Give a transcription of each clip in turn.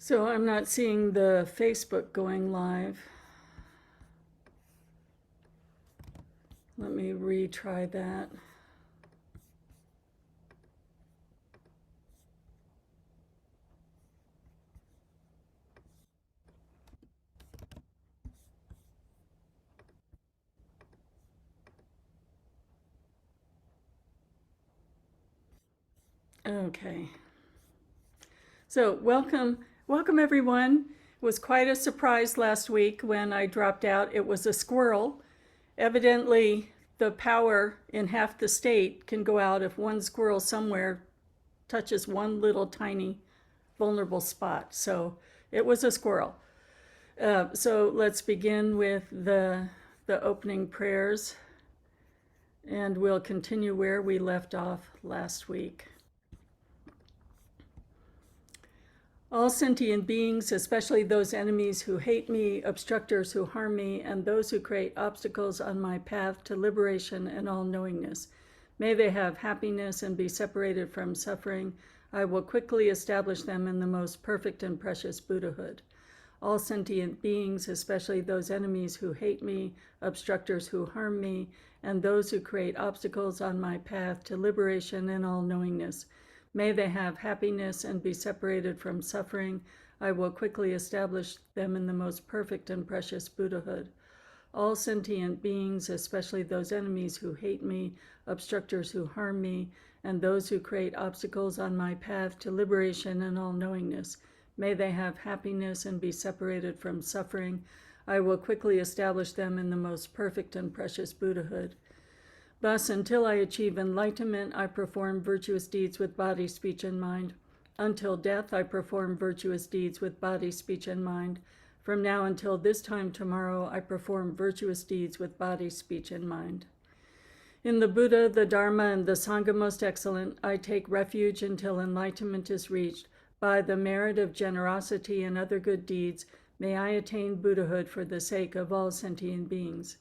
So I'm not seeing the Facebook going live. Let me retry that. Okay. So welcome everyone. It was quite a surprise last week when I dropped out. It was a squirrel. Evidently, the power in half the state can go out if one squirrel somewhere touches one little tiny vulnerable spot. So it was a squirrel. So let's begin with the opening prayers, and we'll continue where we left off last week. All sentient beings, especially those enemies who hate me, obstructors who harm me, and those who create obstacles on my path to liberation and all-knowingness, may they have happiness and be separated from suffering. I will quickly establish them in the most perfect and precious Buddhahood. All sentient beings, especially those enemies who hate me, obstructors who harm me, and those who create obstacles on my path to liberation and all-knowingness, may they have happiness and be separated from suffering. I will quickly establish them in the most perfect and precious Buddhahood. All sentient beings, especially those enemies who hate me, obstructors who harm me, and those who create obstacles on my path to liberation and all-knowingness, may they have happiness and be separated from suffering. I will quickly establish them in the most perfect and precious Buddhahood. Thus, until I achieve enlightenment, I perform virtuous deeds with body, speech, and mind. Until death, I perform virtuous deeds with body, speech, and mind. From now until this time tomorrow, I perform virtuous deeds with body, speech, and mind. In the Buddha, the Dharma, and the Sangha most excellent, I take refuge until enlightenment is reached. By the merit of generosity and other good deeds, may I attain Buddhahood for the sake of all sentient beings.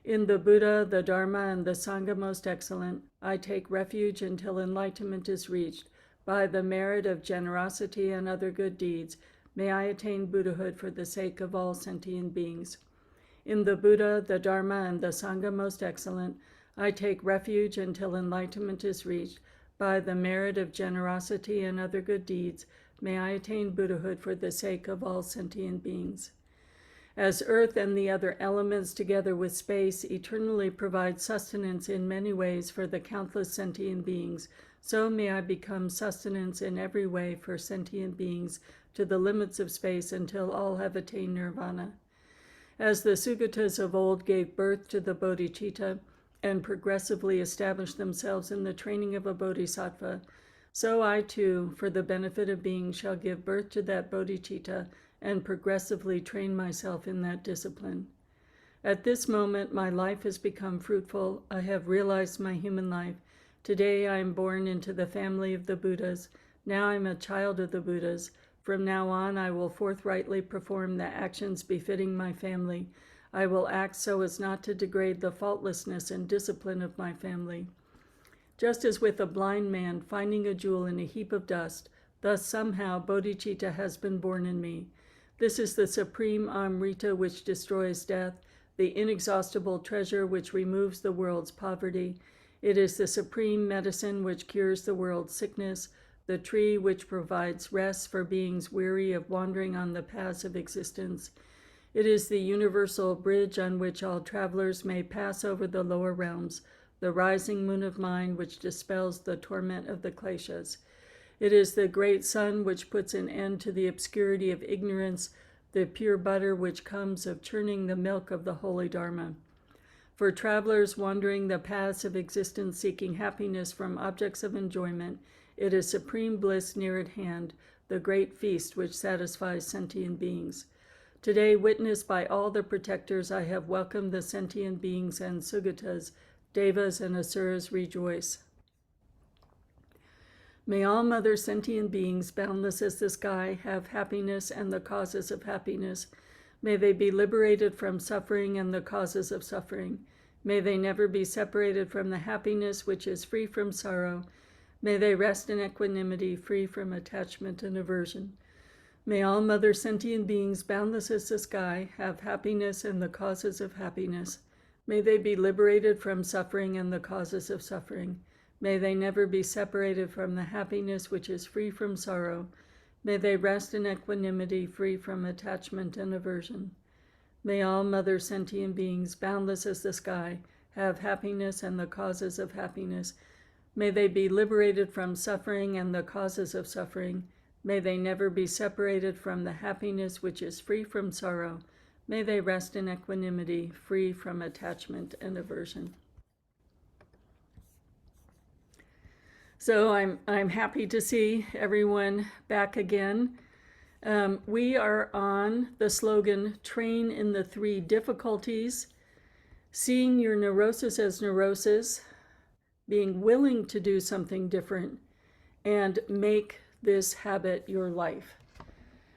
In the Buddha, the Dharma, and the Sangha most excellent, I take refuge until enlightenment is reached. By the merit of generosity and other good deeds, may I attain Buddhahood for the sake of all sentient beings. In the Buddha, the Dharma, and the Sangha most excellent, I take refuge until enlightenment is reached. By the merit of generosity and other good deeds, may I attain Buddhahood for the sake of all sentient beings. As earth and the other elements, together with space, eternally provide sustenance in many ways for the countless sentient beings, so may I become sustenance in every way for sentient beings to the limits of space until all have attained nirvana. As the Sugatas of old gave birth to the bodhicitta and progressively established themselves in the training of a bodhisattva, so I too, for the benefit of beings, shall give birth to that bodhicitta and progressively train myself in that discipline. At this moment, my life has become fruitful. I have realized my human life. Today, I am born into the family of the Buddhas. Now I am a child of the Buddhas. From now on, I will forthrightly perform the actions befitting my family. I will act so as not to degrade the faultlessness and discipline of my family. Just as with a blind man finding a jewel in a heap of dust, thus somehow bodhicitta has been born in me. This is the supreme Amrita which destroys death, the inexhaustible treasure which removes the world's poverty. It is the supreme medicine which cures the world's sickness, the tree which provides rest for beings weary of wandering on the paths of existence. It is the universal bridge on which all travelers may pass over the lower realms, the rising moon of mind which dispels the torment of the kleshas. It is the great sun which puts an end to the obscurity of ignorance, the pure butter which comes of churning the milk of the holy Dharma. For travelers wandering the paths of existence seeking happiness from objects of enjoyment, it is supreme bliss near at hand, the great feast which satisfies sentient beings. Today, witnessed by all the protectors, I have welcomed the sentient beings and Sugatas, Devas, and Asuras rejoice. May all mother sentient beings, boundless as the sky, have happiness and the causes of happiness. May they be liberated from suffering and the causes of suffering. May they never be separated from the happiness which is free from sorrow. May they rest in equanimity, free from attachment and aversion. May all mother sentient beings, boundless as the sky, have happiness and the causes of happiness. May they be liberated from suffering and the causes of suffering. May they never be separated from the happiness which is free from sorrow. May they rest in equanimity, free from attachment and aversion. May all mother sentient beings, boundless as the sky, have happiness and the causes of happiness. May they be liberated from suffering and the causes of suffering. May they never be separated from the happiness which is free from sorrow. May they rest in equanimity, free from attachment and aversion. So I'm happy to see everyone back again. We are on the slogan, Train in the Three Difficulties, seeing your neurosis as neurosis, being willing to do something different, and make this habit your life.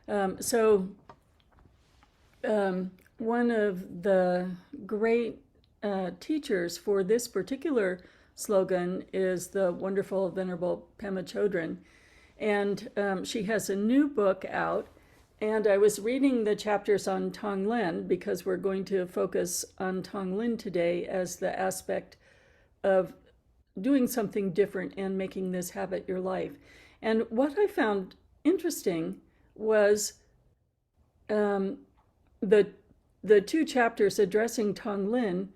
One of the great teachers for this particular slogan is the wonderful Venerable Pema Chodron. And she has a new book out. And I was reading the chapters on Tonglen because we're going to focus on Tonglen today as the aspect of doing something different and making this habit your life. And what I found interesting was the two chapters addressing Tonglen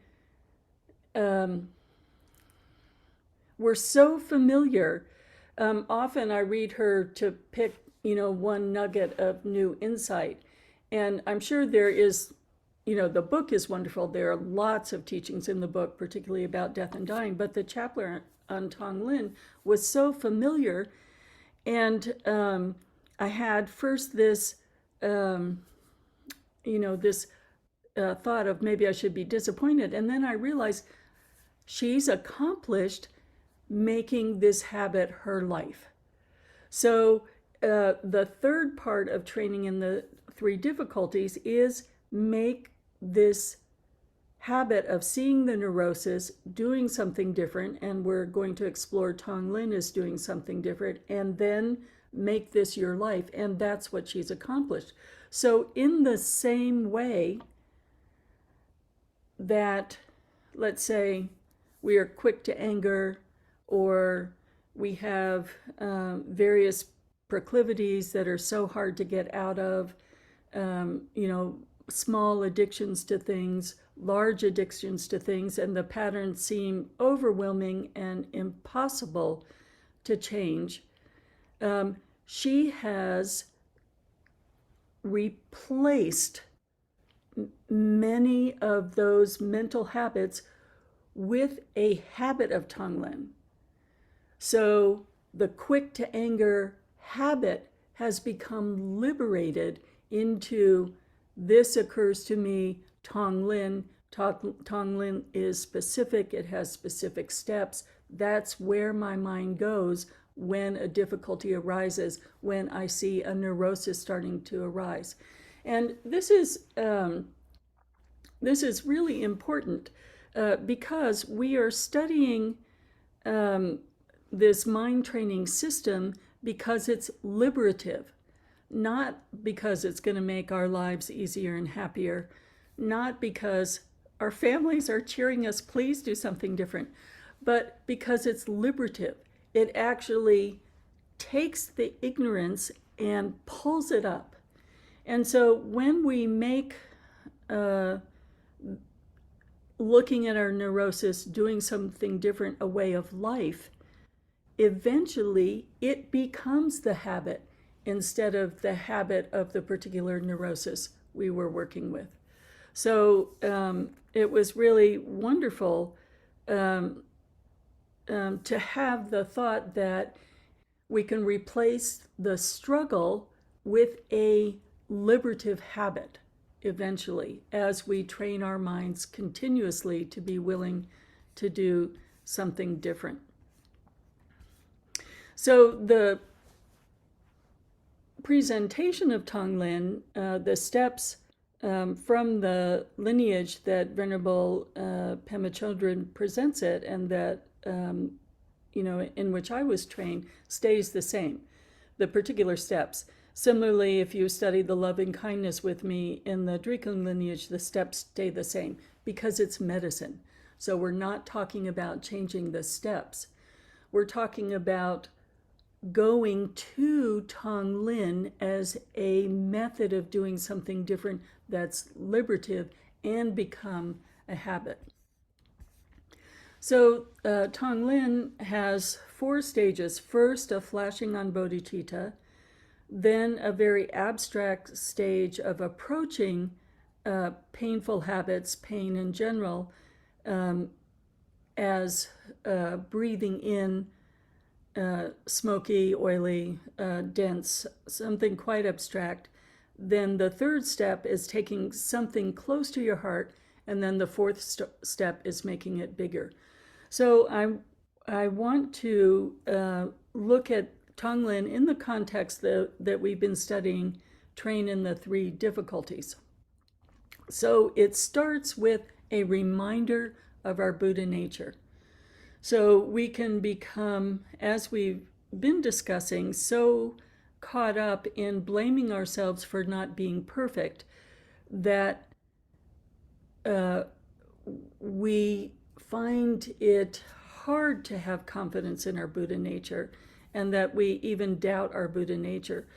were so familiar. Often I read her to pick, one nugget of new insight. And I'm sure there is, the book is wonderful. There are lots of teachings in the book, particularly about death and dying. But the chapter on Tonglen was so familiar. And I had first this, this thought of maybe I should be disappointed. And then I realized she's accomplished making this habit her life. So the third part of training in the three difficulties is make this habit of seeing the neurosis, doing something different, and we're going to explore Tonglen as doing something different, and then make this your life. And that's what she's accomplished. So in the same way that, let's say, we are quick to anger, or we have various proclivities that are so hard to get out of, small addictions to things, large addictions to things, and the patterns seem overwhelming and impossible to change. She has replaced many of those mental habits with a habit of Tonglen. So the quick to anger habit has become liberated into, this occurs to me, Tonglen. Tonglen is specific, it has specific steps. That's where my mind goes when a difficulty arises, when I see a neurosis starting to arise. And this is really important because we are studying this mind training system because it's liberative, not because it's going to make our lives easier and happier, not because our families are cheering us, please do something different, but because it's liberative. It actually takes the ignorance and pulls it up. And so when we make looking at our neurosis, doing something different, a way of life, eventually it becomes the habit instead of the habit of the particular neurosis we were working with. So it was really wonderful to have the thought that we can replace the struggle with a liberative habit eventually, as we train our minds continuously to be willing to do something different. So the presentation of Tonglen, the steps from the lineage that Venerable Pema Chodron presents it, and that in which I was trained, stays the same. The particular steps. Similarly, if you study the loving kindness with me in the Drikung lineage, the steps stay the same because it's medicine. So we're not talking about changing the steps. We're talking about going to Tonglen as a method of doing something different that's liberative and become a habit. So Tonglen has 4 stages. First, a flashing on bodhicitta, then a very abstract stage of approaching painful habits, pain in general, as breathing in smoky, oily, dense, something quite abstract. Then the third step is taking something close to your heart, and then the fourth step is making it bigger. So I want to look at Tonglen in the context that we've been studying, Train in the 3 difficulties. So it starts with a reminder of our Buddha nature. So we can become, as we've been discussing, so caught up in blaming ourselves for not being perfect that we find it hard to have confidence in our Buddha nature, and that we even doubt our Buddha nature.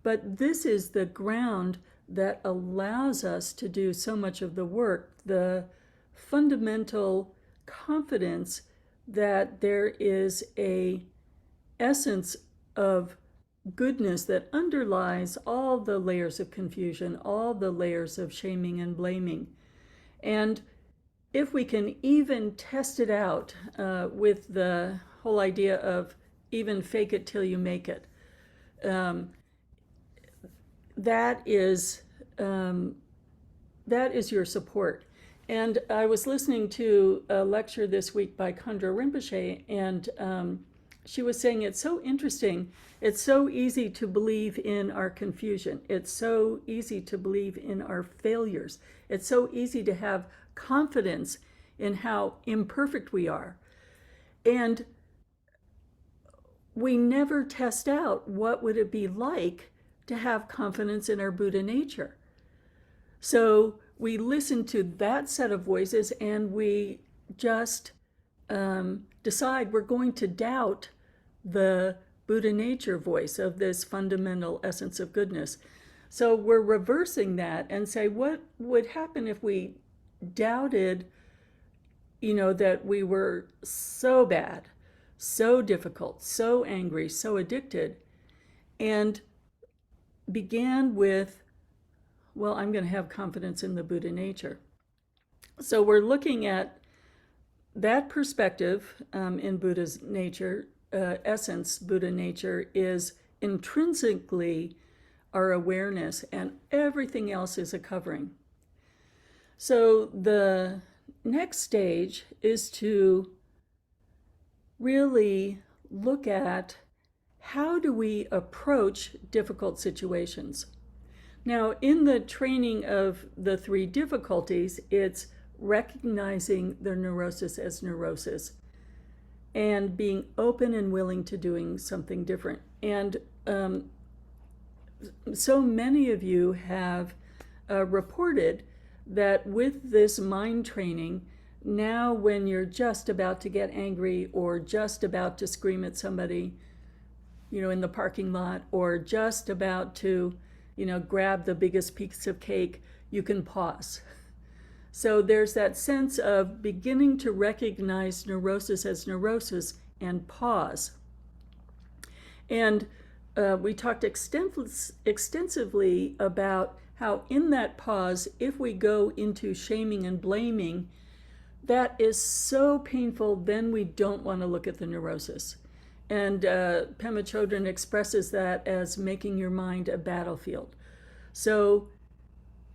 But this is the ground that allows us to do so much of the work, the fundamental confidence that there is a essence of goodness that underlies all the layers of confusion, all the layers of shaming and blaming. And if we can even test it out with the whole idea of even fake it till you make it, that is your support. And I was listening to a lecture this week by Khandro Rinpoche, and she was saying it's so interesting. It's so easy to believe in our confusion. It's so easy to believe in our failures. It's so easy to have confidence in how imperfect we are. And we never test out what would it be like to have confidence in our Buddha nature. So we listen to that set of voices and we just decide we're going to doubt the Buddha nature voice of this fundamental essence of goodness. So we're reversing that and say, what would happen if we doubted, that we were so bad, so difficult, so angry, so addicted, and began with, well, I'm going to have confidence in the Buddha nature. So we're looking at that perspective in Buddha's nature, essence. Buddha nature is intrinsically our awareness, and everything else is a covering. So the next stage is to really look at how do we approach difficult situations. Now, in the training of the 3 difficulties, it's recognizing the neurosis as neurosis and being open and willing to doing something different. And so many of you have reported that with this mind training, now when you're just about to get angry or just about to scream at somebody, in the parking lot, or just about to, grab the biggest piece of cake, you can pause. So there's that sense of beginning to recognize neurosis as neurosis and pause. And we talked extensively about how in that pause, if we go into shaming and blaming, that is so painful, then we don't want to look at the neurosis. And Pema Chodron expresses that as making your mind a battlefield. So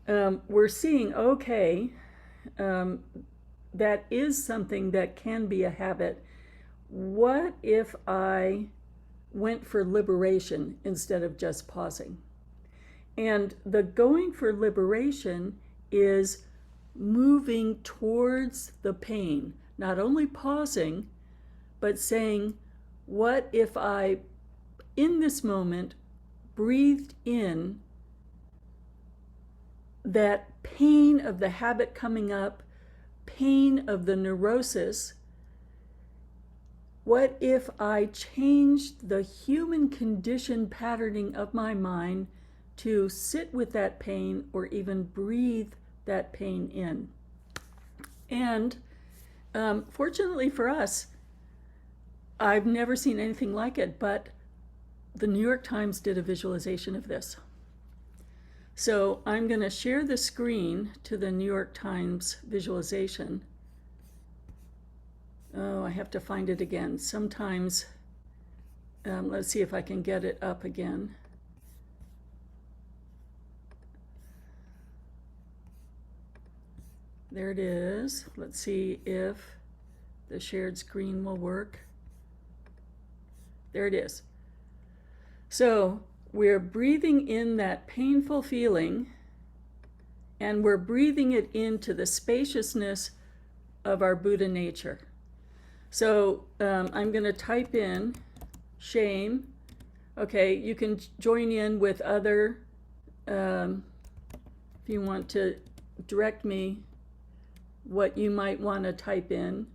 we're seeing, okay, that is something that can be a habit. What if I went for liberation instead of just pausing? And the going for liberation is moving towards the pain, not only pausing, but saying, what if I, in this moment, breathed in that pain of the habit coming up, pain of the neurosis, what if I changed the human condition patterning of my mind to sit with that pain or even breathe that pain in? And fortunately for us, I've never seen anything like it, but the New York Times did a visualization of this. So I'm going to share the screen to the New York Times visualization. Oh, I have to find it again. Sometimes, let's see if I can get it up again. There it is. Let's see if the shared screen will work. There it is. So we're breathing in that painful feeling, and we're breathing it into the spaciousness of our Buddha nature. So I'm going to type in shame. Okay, you can join in with other, if you want to direct me what you might want to type in.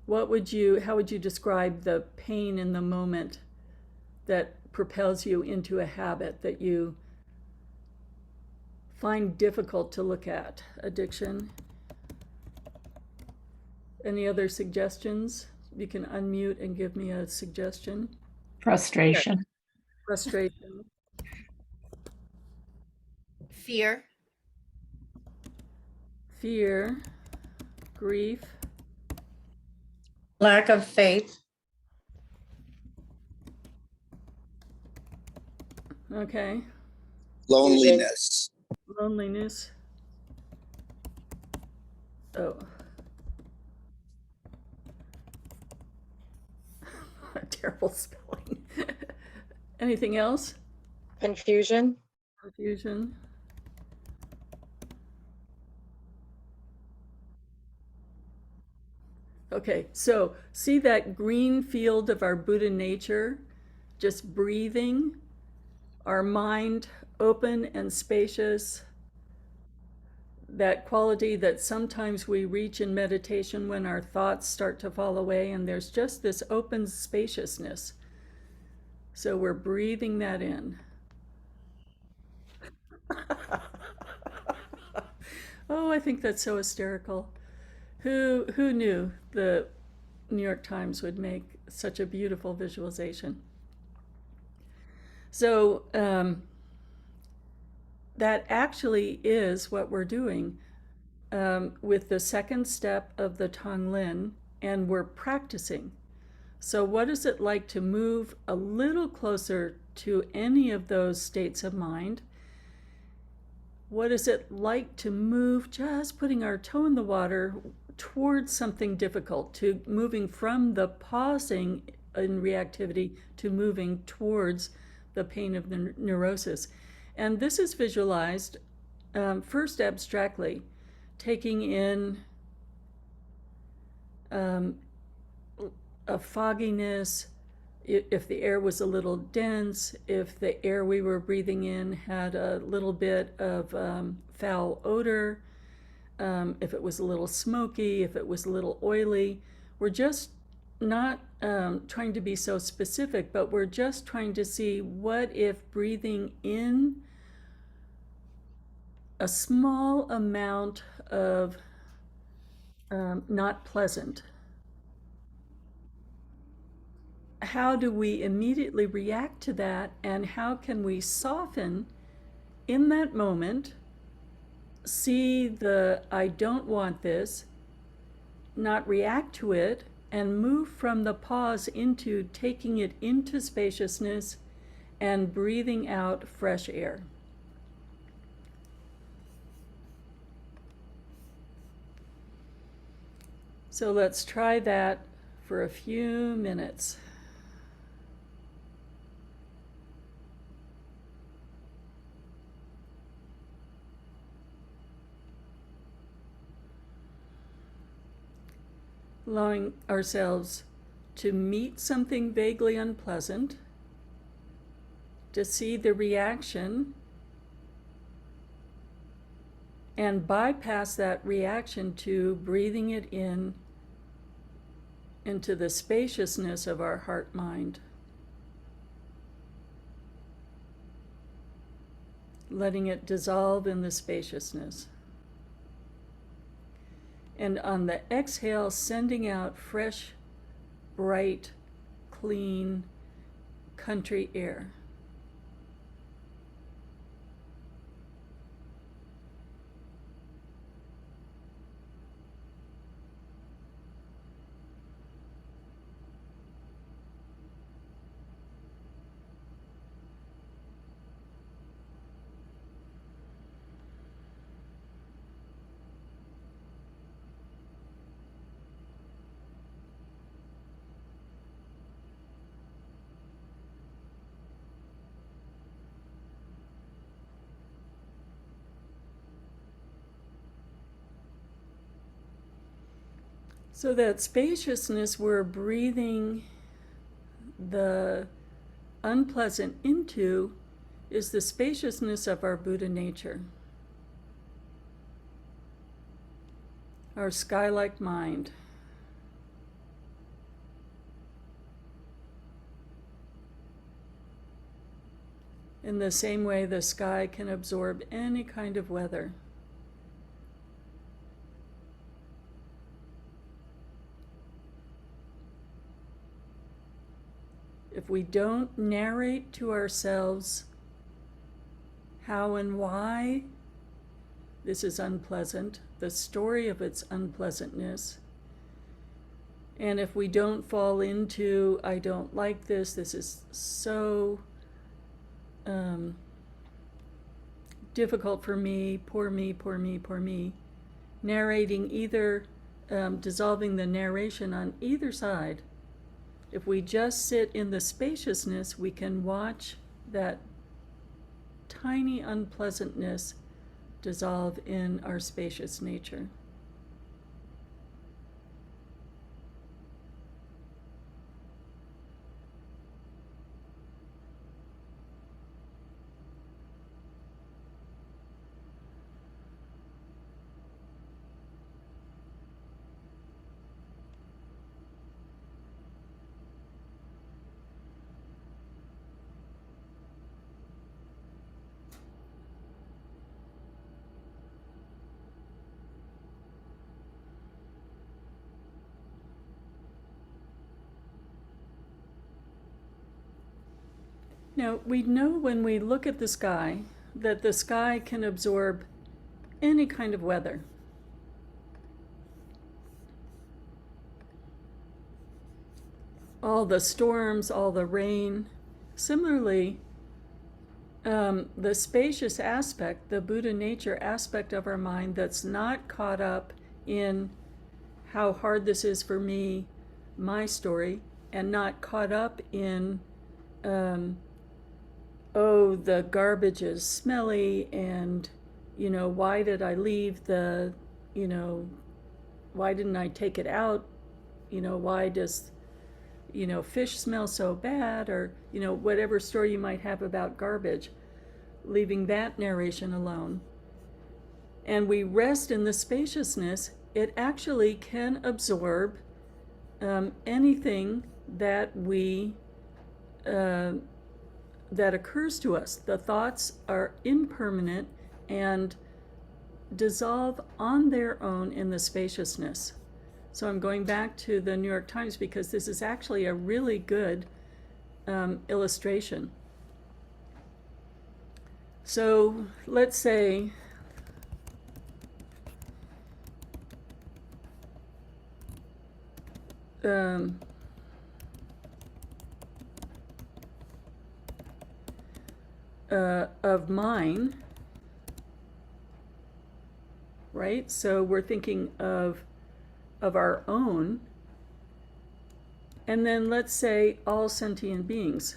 How would you describe the pain in the moment that propels you into a habit that you find difficult to look at? Addiction. Any other suggestions? You can unmute and give me a suggestion. Frustration. Okay. Frustration. Fear. Fear. Grief. Lack of faith. Okay. Loneliness. Loneliness. Oh. Terrible spelling. Anything else? Confusion. Confusion. Okay, so see that green field of our Buddha nature, just breathing, our mind open and spacious, that quality that sometimes we reach in meditation when our thoughts start to fall away, and there's just this open spaciousness. So we're breathing that in. Oh, I think that's so hysterical. Who knew the New York Times would make such a beautiful visualization? So that actually is what we're doing with the second step of the Tonglen, and we're practicing. So what is it like to move a little closer to any of those states of mind? What is it like to move, just putting our toe in the water towards something difficult, to moving from the pausing in reactivity to moving towards the pain of the neurosis? And this is visualized first abstractly, taking in a fogginess, if the air was a little dense, if the air we were breathing in had a little bit of foul odor, if it was a little smoky, if it was a little oily. We're just not trying to be so specific, but we're just trying to see what if breathing in a small amount of not pleasant, how do we immediately react to that, and how can we soften in that moment, see the I don't want this, not react to it, and move from the pause into taking it into spaciousness and breathing out fresh air. So let's try that for a few minutes. Allowing ourselves to meet something vaguely unpleasant, to see the reaction and bypass that reaction to breathing it in into the spaciousness of our heart-mind. Letting it dissolve in the spaciousness. And on the exhale, sending out fresh, bright, clean, country air. So that spaciousness we're breathing the unpleasant into is the spaciousness of our Buddha nature, our sky-like mind. In the same way the sky can absorb any kind of weather. If we don't narrate to ourselves how and why this is unpleasant, the story of its unpleasantness, and if we don't fall into, I don't like this, this is so difficult for me, poor me, poor me, poor me, narrating either, dissolving the narration on either side. If we just sit in the spaciousness, we can watch that tiny unpleasantness dissolve in our spacious nature. Now, we know when we look at the sky that the sky can absorb any kind of weather. All the storms, all the rain. Similarly, the spacious aspect, the Buddha nature aspect of our mind that's not caught up in how hard this is for me, my story, and not caught up in oh, the garbage is smelly, and, why did I leave the, why didn't I take it out? Why does, fish smell so bad? Or, whatever story you might have about garbage, leaving that narration alone. And we rest in the spaciousness, it actually can absorb anything that we that occurs to us. The thoughts are impermanent and dissolve on their own in the spaciousness. So I'm going back to the New York Times because this is actually a really good illustration. So let's say of mine, right? So we're thinking of our own, and then let's say all sentient beings.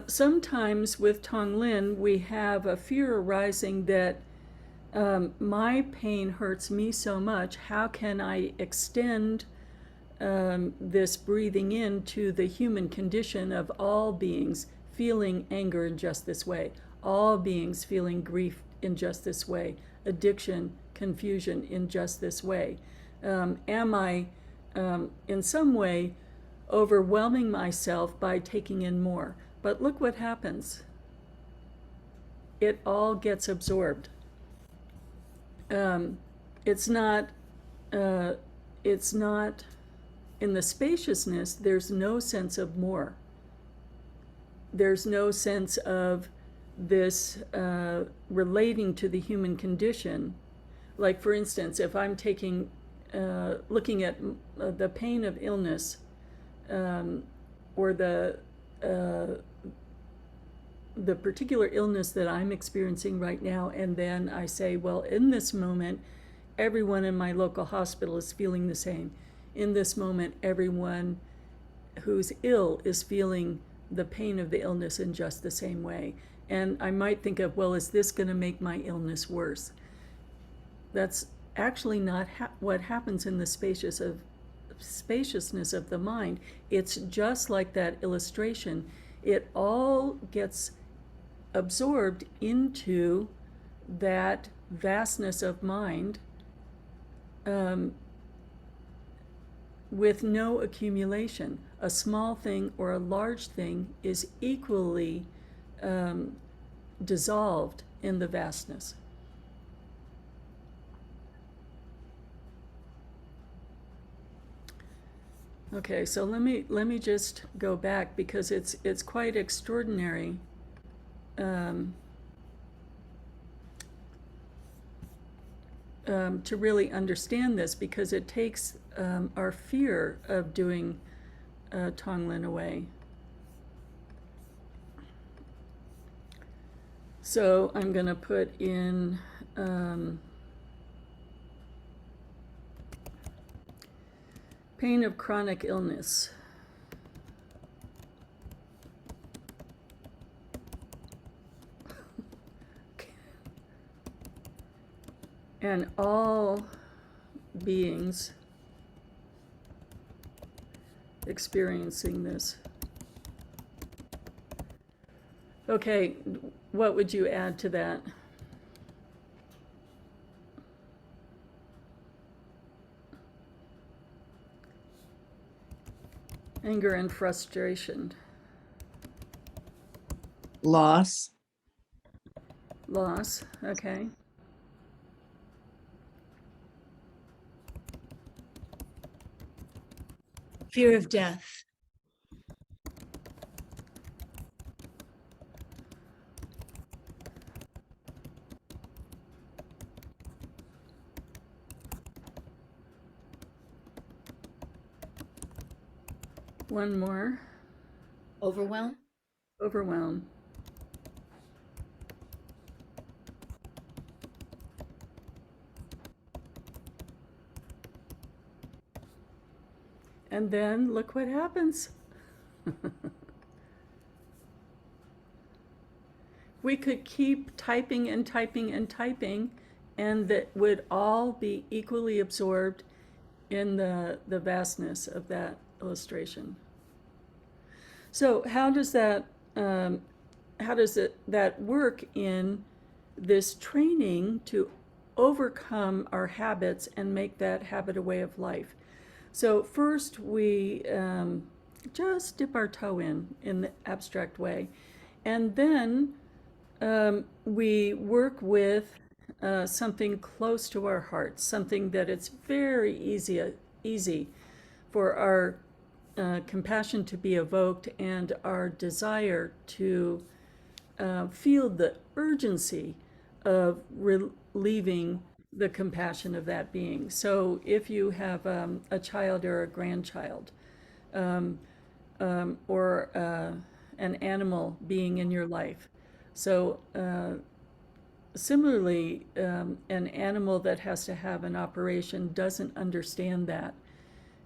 Sometimes with Tonglen, we have a fear arising that my pain hurts me so much. How can I extend this breathing in to the human condition of all beings feeling anger in just this way, all beings feeling grief in just this way, addiction, confusion in just this way? Am I in some way overwhelming myself by taking in more? But look what happens. It all gets absorbed. It's not in the spaciousness, there's no sense of more. There's no sense of this relating to the human condition. Like, for instance, if I'm looking at the pain of illness, or the particular illness that I'm experiencing right now, and then I say, well, in this moment, everyone in my local hospital is feeling the same. In this moment, everyone who's ill is feeling the pain of the illness in just the same way. And I might think of, well, is this going to make my illness worse? That's actually not what happens in the spaciousness of the mind. It's just like that illustration. It all gets absorbed into that vastness of mind, with no accumulation. A small thing or a large thing is equally dissolved in the vastness. Okay, so let me just go back, because it's quite extraordinary. To really understand this, because it takes our fear of doing Tonglen away. So I'm going to put in pain of chronic illness. And all beings experiencing this. Okay, what would you add to that? Anger and frustration. Loss. Loss, okay. Fear of death. One more. Overwhelm. Overwhelm. And then look what happens. We could keep typing and typing and typing, and that would all be equally absorbed in the vastness of that illustration. So how does that work in this training to overcome our habits and make that habit a way of life? So first we just dip our toe in the abstract way, and then we work with something close to our hearts, something that it's very easy for our compassion to be evoked, and our desire to feel the urgency of relieving the compassion of that being. So if you have a child or a grandchild, or an animal being in your life. So similarly, an animal that has to have an operation doesn't understand that,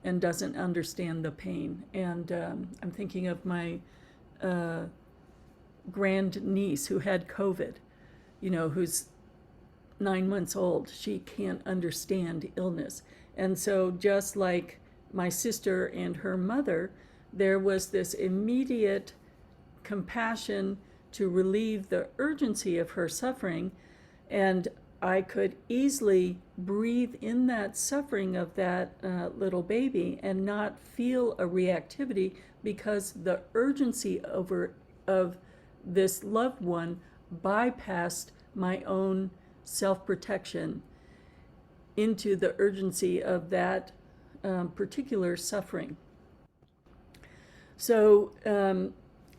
and doesn't understand the pain. And I'm thinking of my grandniece who had COVID, who's 9 months old. She can't understand illness. And so just like my sister and her mother, there was this immediate compassion to relieve the urgency of her suffering. And I could easily breathe in that suffering of that little baby and not feel a reactivity, because the urgency of this loved one bypassed my own self-protection into the urgency of that particular suffering. So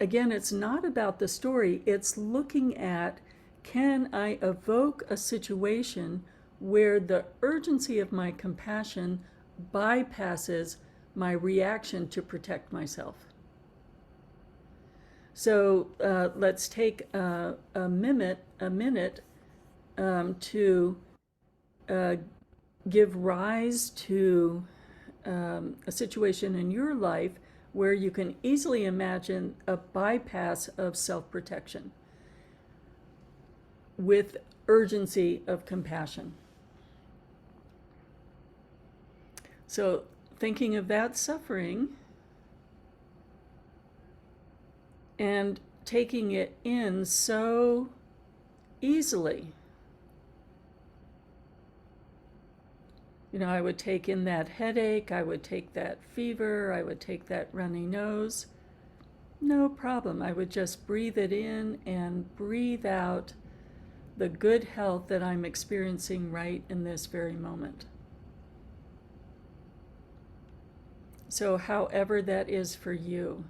again, it's not about the story. It's looking at, can I evoke a situation where the urgency of my compassion bypasses my reaction to protect myself? So let's take a minute to give rise to a situation in your life where you can easily imagine a bypass of self-protection with urgency of compassion. So thinking of that suffering and taking it in so easily. I would take in that headache, I would take that fever, I would take that runny nose. No problem. I would just breathe it in and breathe out the good health that I'm experiencing right in this very moment. So however that is for you.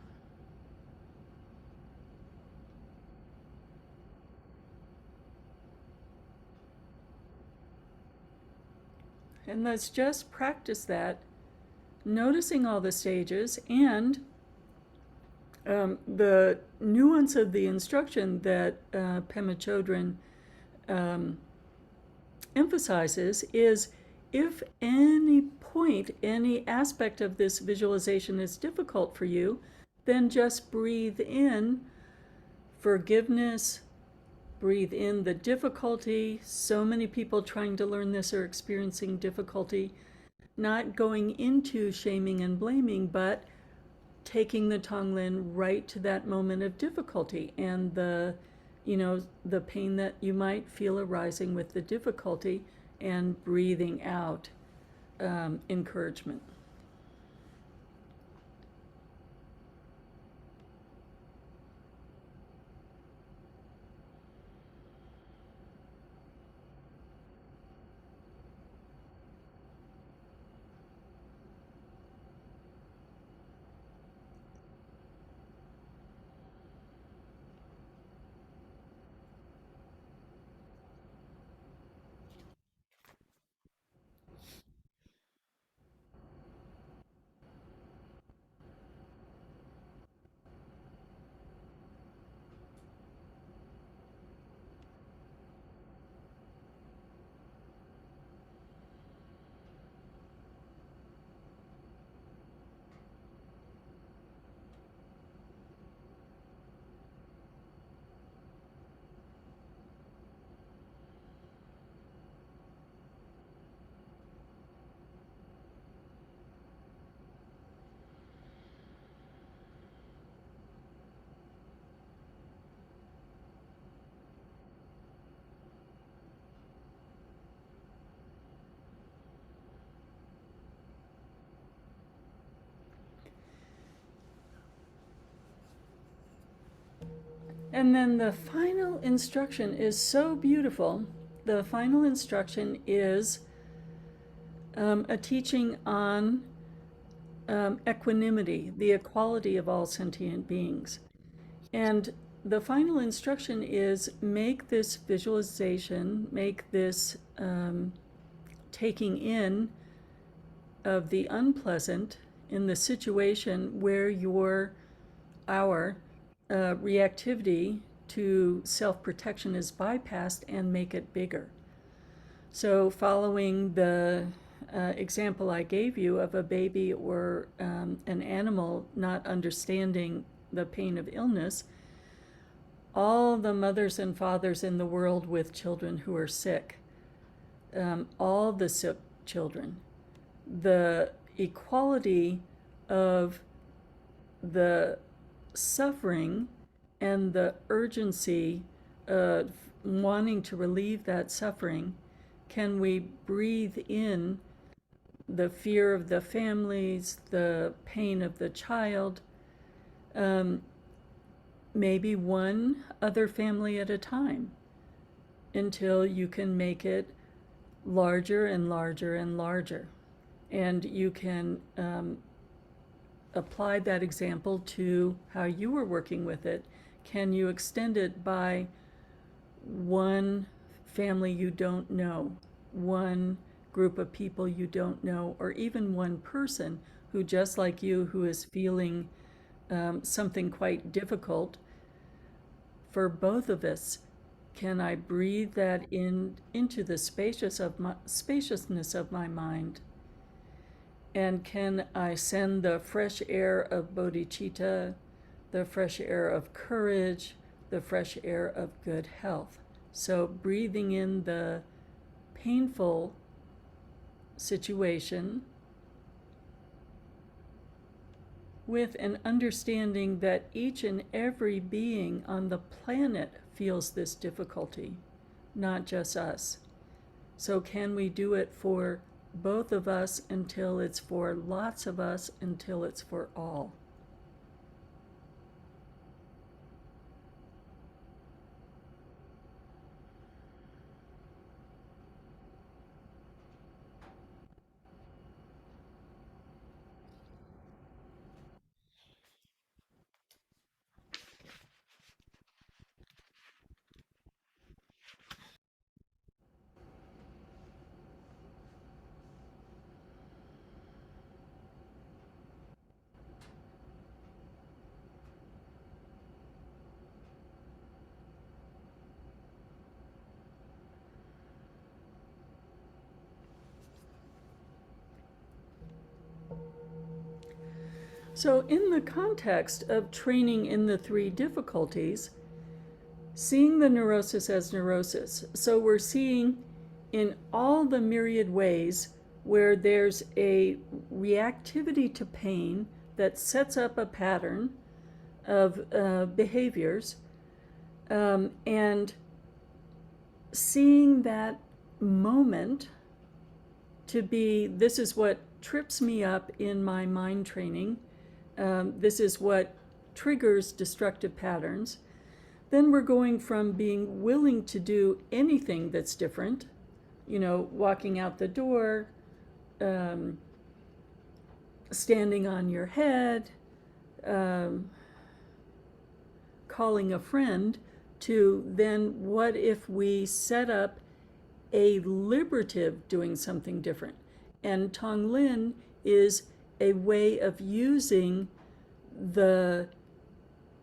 And let's just practice that, noticing all the stages and the nuance of the instruction that Pema Chodron emphasizes is, if any point, any aspect of this visualization is difficult for you, then just breathe in forgiveness, breathe in the difficulty. So many people trying to learn this are experiencing difficulty, not going into shaming and blaming, but taking the Tonglen right to that moment of difficulty and the pain that you might feel arising with the difficulty, and breathing out encouragement. And then the final instruction is so beautiful. The final instruction is a teaching on equanimity, the equality of all sentient beings. And the final instruction is, make this visualization, make this taking in of the unpleasant in the situation where our reactivity to self-protection is bypassed, and make it bigger. So following the example I gave you of a baby or an animal not understanding the pain of illness, all the mothers and fathers in the world with children who are sick, all the sick children, the equality of the suffering and the urgency of wanting to relieve that suffering. Can we breathe in the fear of the families, the pain of the child, maybe one other family at a time, until you can make it larger and larger and larger. And you can apply that example to how you were working with it. Can you extend it by one family you don't know, one group of people you don't know, or even one person who, just like you, who is feeling something quite difficult? For both of us, can I breathe that into the spaciousness of my mind? And can I send the fresh air of bodhicitta, the fresh air of courage, the fresh air of good health? So breathing in the painful situation with an understanding that each and every being on the planet feels this difficulty, not just us. So can we do it for both of us until it's for lots of us, until it's for all? So in the context of training in the three difficulties, seeing the neurosis as neurosis, so we're seeing in all the myriad ways where there's a reactivity to pain that sets up a pattern of behaviors, and seeing that moment to be, this is what trips me up in my mind training, this is what triggers destructive patterns. Then we're going from being willing to do anything that's different, walking out the door, standing on your head, calling a friend, to then what if we set up a liberative doing something different? And Tonglen is a way of using the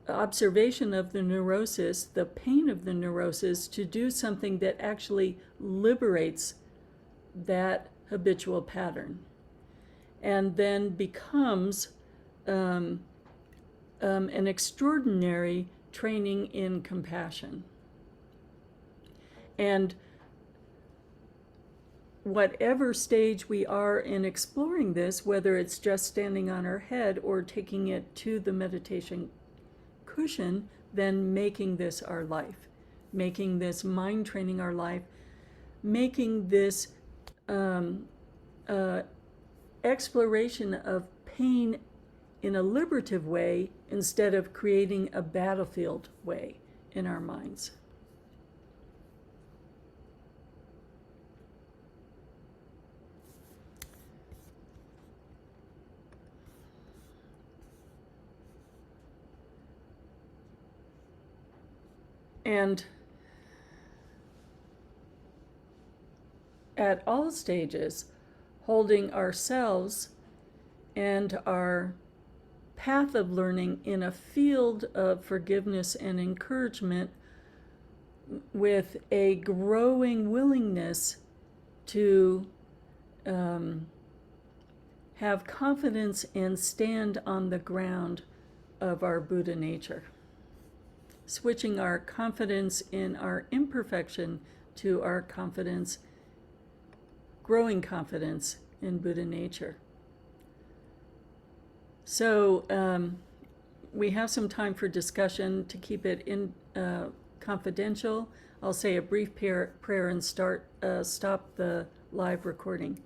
observation of the neurosis, the pain of the neurosis, to do something that actually liberates that habitual pattern, and then becomes an extraordinary training in compassion. And whatever stage we are in exploring this, whether it's just standing on our head or taking it to the meditation cushion, then making this our life, making this mind training our life, making this exploration of pain in a liberative way instead of creating a battlefield way in our minds. And at all stages, holding ourselves and our path of learning in a field of forgiveness and encouragement, with a growing willingness to have confidence and stand on the ground of our Buddha nature. switching our confidence in our imperfection to our confidence, growing confidence in Buddha nature. So we have some time for discussion. To keep it confidential, I'll say a brief prayer and stop the live recording.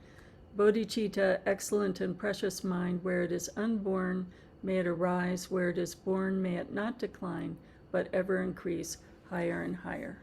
Bodhicitta, excellent and precious mind, where it is unborn, may it arise. Where it is born, may it not decline, but ever increase higher and higher.